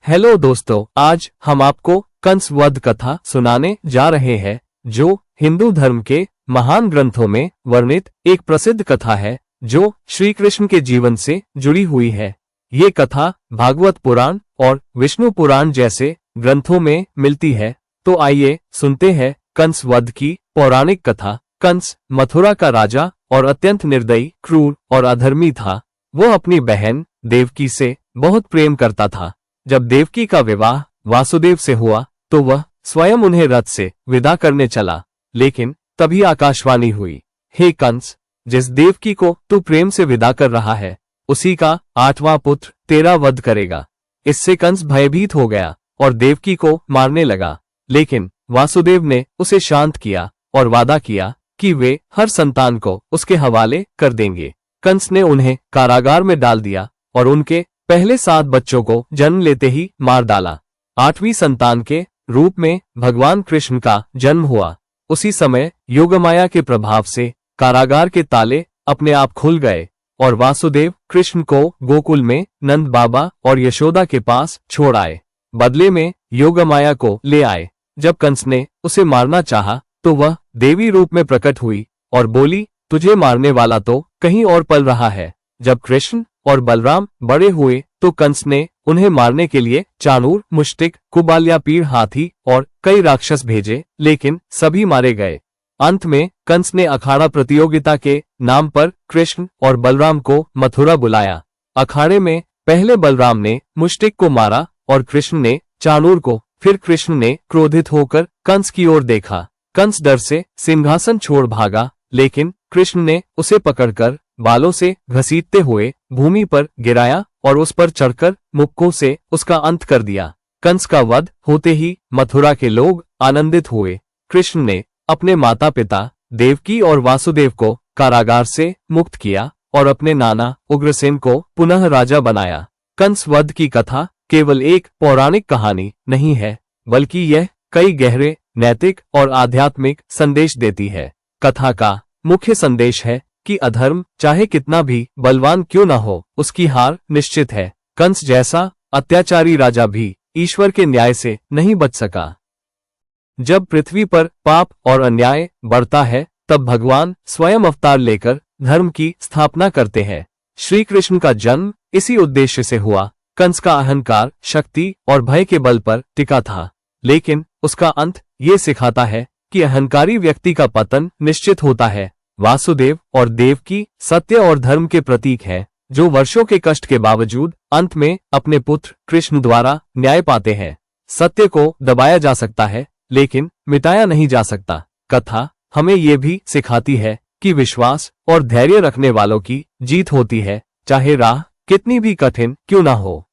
Hello दोस्तों, आज हम आपको कंस वध कथा सुनाने जा रहे हैं, जो हिंदू धर्म के महान ग्रंथों में वर्णित एक प्रसिद्ध कथा है जो श्री कृष्ण के जीवन से जुड़ी हुई है। ये कथा भागवत पुराण और विष्णु पुराण जैसे ग्रंथों में मिलती है। तो आइए सुनते हैं कंस वध की पौराणिक कथा। कंस मथुरा का राजा और अत्यंत निर्दयी, क्रूर और अधर्मी था। वो अपनी बहन देवकी से बहुत प्रेम करता था। जब देवकी का विवाह वासुदेव से हुआ तो वह स्वयं उन्हें रथ से विदा करने चला, लेकिन तभी आकाशवाणी हुई, हे कंस, जिस देवकी को तू प्रेम से विदा कर रहा है उसी का 8वां पुत्र तेरा वध करेगा। इससे कंस भयभीत हो गया और देवकी को मारने लगा, लेकिन वासुदेव ने उसे शांत किया और वादा किया कि वे हर संतान को उसके हवाले कर देंगे। कंस ने उन्हें कारागार में डाल दिया और उनके पहले 7 बच्चों को जन्म लेते ही मार डाला। 8वीं संतान के रूप में भगवान कृष्ण का जन्म हुआ। उसी समय योगमाया के प्रभाव से कारागार के ताले अपने आप खुल गए और वासुदेव कृष्ण को गोकुल में नंद बाबा और यशोदा के पास छोड़ आए। बदले में योगमाया को ले आए। जब कंस ने उसे मारना चाहा तो वह देवी रूप में प्रकट हुई और बोली, तुझे मारने वाला तो कहीं और पल रहा है। जब कृष्ण और बलराम बड़े हुए तो कंस ने उन्हें मारने के लिए चाणूर, मुष्टिक, कुबाल्या, पीड़, हाथी और कई राक्षस भेजे, लेकिन सभी मारे गए। अंत में कंस ने अखाड़ा प्रतियोगिता के नाम पर कृष्ण और बलराम को मथुरा बुलाया। अखाड़े में पहले बलराम ने मुष्टिक को मारा और कृष्ण ने चाणूर को। फिर कृष्ण ने क्रोधित होकर कंस की ओर देखा। कंस डर से सिंहासन छोड़ भागा, लेकिन कृष्ण ने उसे पकड़कर बालों से घसीटते हुए भूमि पर गिराया और उस पर चढ़कर मुक्कों से उसका अंत कर दिया। कंस का वध होते ही मथुरा के लोग आनंदित हुए। कृष्ण ने अपने माता पिता देवकी और वासुदेव को कारागार से मुक्त किया और अपने नाना उग्रसेन को पुनः राजा बनाया। कंस वध की कथा केवल एक पौराणिक कहानी नहीं है, बल्कि यह कई गहरे नैतिक और आध्यात्मिक संदेश देती है। कथा का मुख्य संदेश है कि अधर्म चाहे कितना भी बलवान क्यों न हो, उसकी हार निश्चित है। कंस जैसा अत्याचारी राजा भी ईश्वर के न्याय से नहीं बच सका। जब पृथ्वी पर पाप और अन्याय बढ़ता है, तब भगवान स्वयं अवतार लेकर धर्म की स्थापना करते हैं। श्री कृष्ण का जन्म इसी उद्देश्य से हुआ। कंस का अहंकार, शक्ति और भय के बल पर टिका था, लेकिन उसका अंत ये सिखाता है कि अहंकारी व्यक्ति का पतन निश्चित होता है। वासुदेव और देवकी सत्य और धर्म के प्रतीक हैं, जो वर्षों के कष्ट के बावजूद अंत में अपने पुत्र कृष्ण द्वारा न्याय पाते हैं। सत्य को दबाया जा सकता है, लेकिन मिटाया नहीं जा सकता। कथा हमें ये भी सिखाती है कि विश्वास और धैर्य रखने वालों की जीत होती है, चाहे राह कितनी भी कठिन क्यों ना हो।